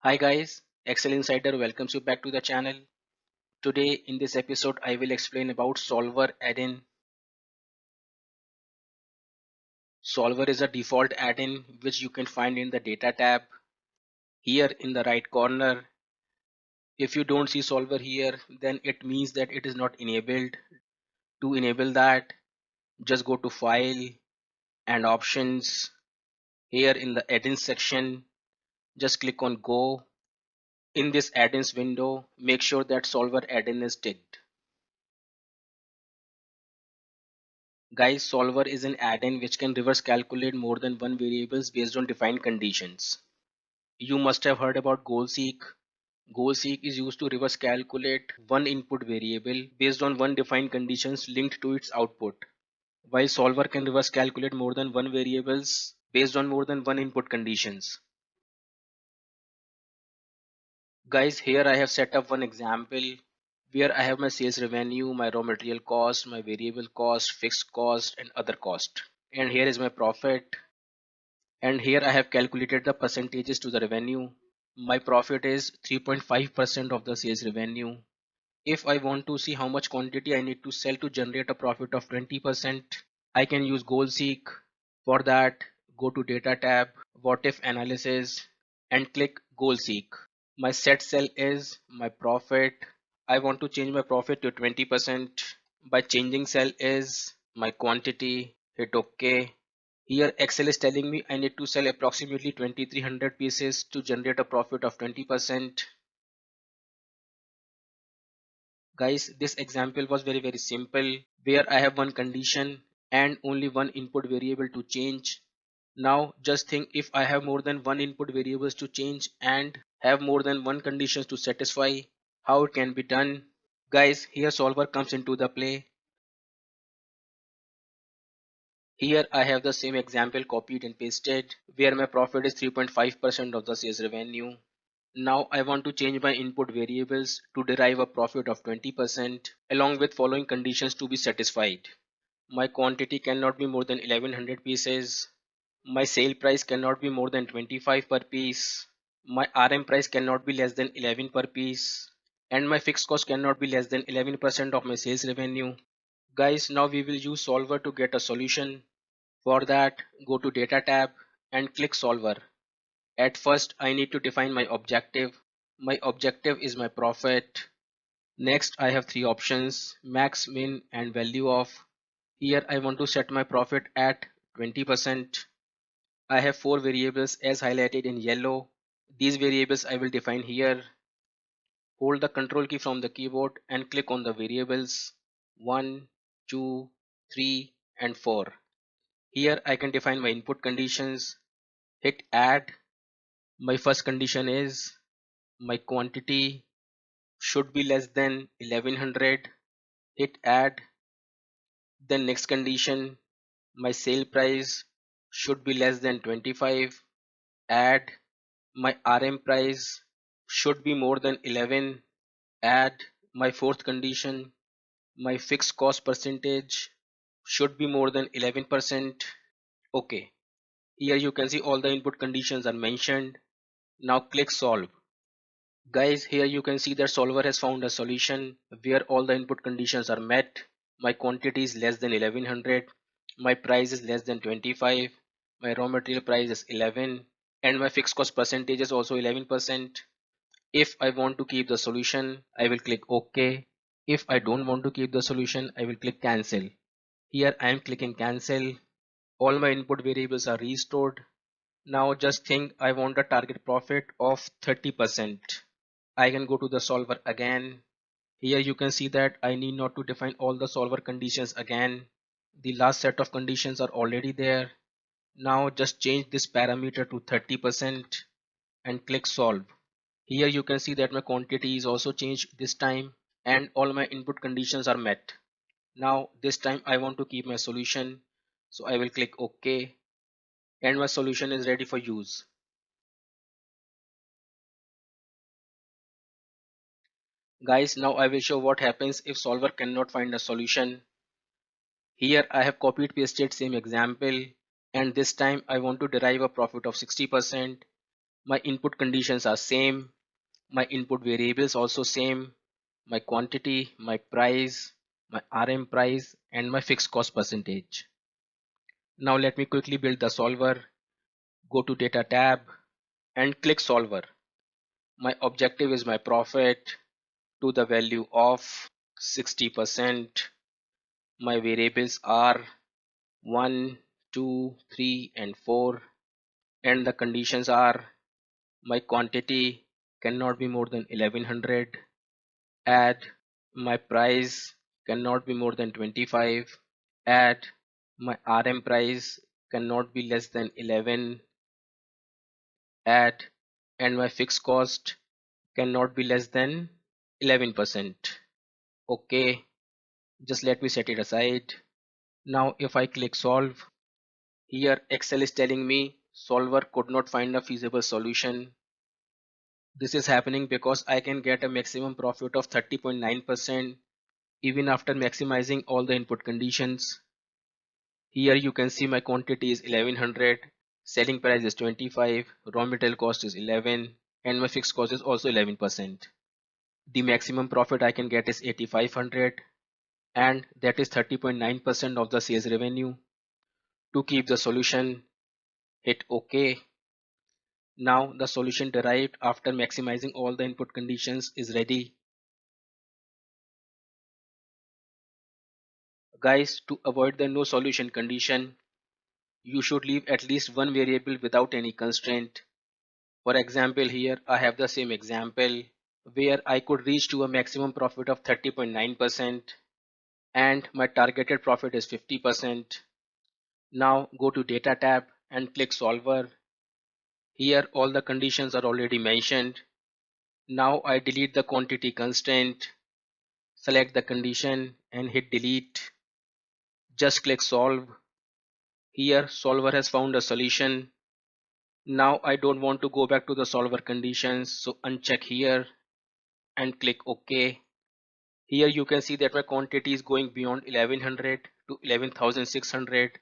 Hi guys, Excel Insider welcomes you back to the channel. Today in this episode I will explain about Solver add-in. Solver is a default add-in which you can find in the data tab here in the right corner. If you don't see Solver here, then it means that it is not enabled. To enable that, just go to File and Options. Here in the add-ins section, just click on Go. In this add-ins window, make sure that Solver add-in is ticked. Guys, Solver is an add-in which can reverse calculate more than one variables based on defined conditions. You must have heard about goal-seek. Goal-seek is used to reverse calculate one input variable based on one defined conditions linked to its output. While Solver can reverse calculate more than one variables based on more than one input conditions. Guys, here I have set up one example where I have my sales revenue, my raw material cost, my variable cost, fixed cost and other cost. And here is my profit. And here I have calculated the percentages to the revenue. My profit is 3.5% of the sales revenue. If I want to see how much quantity I need to sell to generate a profit of 20%, I can use goal seek. For that, go to data tab, what if analysis and click goal seek. My set cell is my profit. I want to change my profit to 20%. By changing cell is my quantity, hit OK. Here Excel is telling me I need to sell approximately 2300 pieces to generate a profit of 20%. Guys, this example was very simple where I have one condition and only one input variable to change. Now just think, if I have more than one input variables to change and have more than one conditions to satisfy, how it can be done. Guys, here solver comes into the play. Here I have the same example copied and pasted where my profit is 3.5% of the sales revenue. Now I want to change my input variables to derive a profit of 20% along with following conditions to be satisfied. My quantity cannot be more than 1100 pieces. My sale price cannot be more than 25 per piece. My RM price cannot be less than 11 per piece. And my fixed cost cannot be less than 11% of my sales revenue. Guys, now we will use solver to get a solution. For that, go to data tab and click solver. At first, I need to define my objective. My objective is my profit. Next, I have three options: max, min and value of. Here I want to set my profit at 20%. I have four variables as highlighted in yellow. These variables I will define here. Hold the control key from the keyboard and click on the variables 1, 2, 3 and 4. Here I can define my input conditions. Hit add. My first condition is my quantity should be less than 1100. Hit add. Then next condition, my sale price should be less than 25. Add. My RM price should be more than 11. Add. My fourth condition, my fixed cost percentage should be more than 11%. Okay, here you can see all the input conditions are mentioned. Now click solve. Guys, here you can see that solver has found a solution where all the input conditions are met. My quantity is less than 1100, my price is less than 25, my raw material price is 11 and my fixed cost percentage is also 11%. If I want to keep the solution, I will click OK. If I don't want to keep the solution, I will click cancel. Here I am clicking cancel. All my input variables are restored. Now just think, I want a target profit of 30%. I can go to the solver again. Here you can see that I need not to define all the solver conditions again. The last set of conditions are already there. Now just change this parameter to 30% and click solve. Here you can see that my quantity is also changed this time and all my input conditions are met. Now this time I want to keep my solution, so I will click OK and my solution is ready for use. Guys, now I will show what happens if solver cannot find a solution. Here I have copied pasted same example and this time I want to derive a profit of 60%. My input conditions are same, my input variables also same, my quantity, my price, my RM price, and my fixed cost percentage. Now let me quickly build the solver. Go to data tab and click solver. My objective is my profit to the value of 60%. My variables are 1, 2, 3 and 4, and the conditions are my quantity cannot be more than 1100, add my price cannot be more than 25, add my RM price cannot be less than 11, add, and my fixed cost cannot be less than 11%. Okay, just let me set it aside. Now if I click solve, here Excel is telling me solver could not find a feasible solution. This is happening because I can get a maximum profit of 30.9% even after maximizing all the input conditions. Here you can see my quantity is 1100, selling price is 25, raw material cost is 11, and my fixed cost is also 11%. The maximum profit I can get is 8500, and that is 30.9% of the sales revenue. To keep the solution, hit OK. Now the solution derived after maximizing all the input conditions is ready. Guys, to avoid the no solution condition, you should leave at least one variable without any constraint. For example, here I have the same example where I could reach to a maximum profit of 30.9% and my targeted profit is 50%. Now go to data tab and click solver. Here all the conditions are already mentioned. Now I delete the quantity constraint, select the condition and hit delete. Just click solve. Here solver has found a solution. Now I don't want to go back to the solver conditions, so uncheck here and click OK. Here you can see that my quantity is going beyond 1100 to 11,600,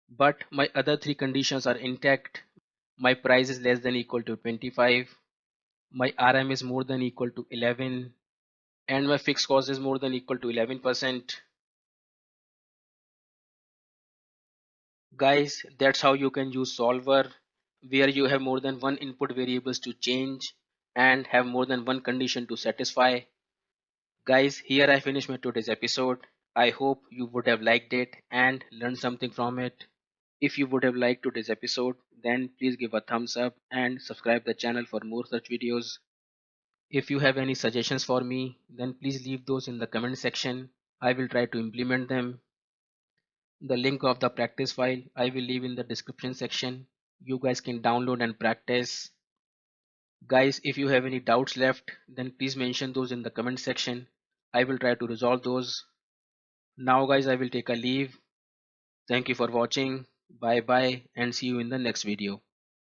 but my other three conditions are intact. My price is less than equal to 25, my RM is more than equal to 11, and my fixed cost is more than equal to 11%. Guys, that's how you can use solver where you have more than one input variables to change and have more than one condition to satisfy. Guys, here I finish my today's episode. I hope you would have liked it and learned something from it. If you would have liked today's episode, then please give a thumbs up and subscribe the channel for more such videos. If you have any suggestions for me, then please leave those in the comment section. I will try to implement them. The link of the practice file I will leave in the description section. You guys can download and practice. Guys, if you have any doubts left, then please mention those in the comment section. I will try to resolve those. Now guys, I will take a leave. Thank you for watching. Bye bye and see you in the next video.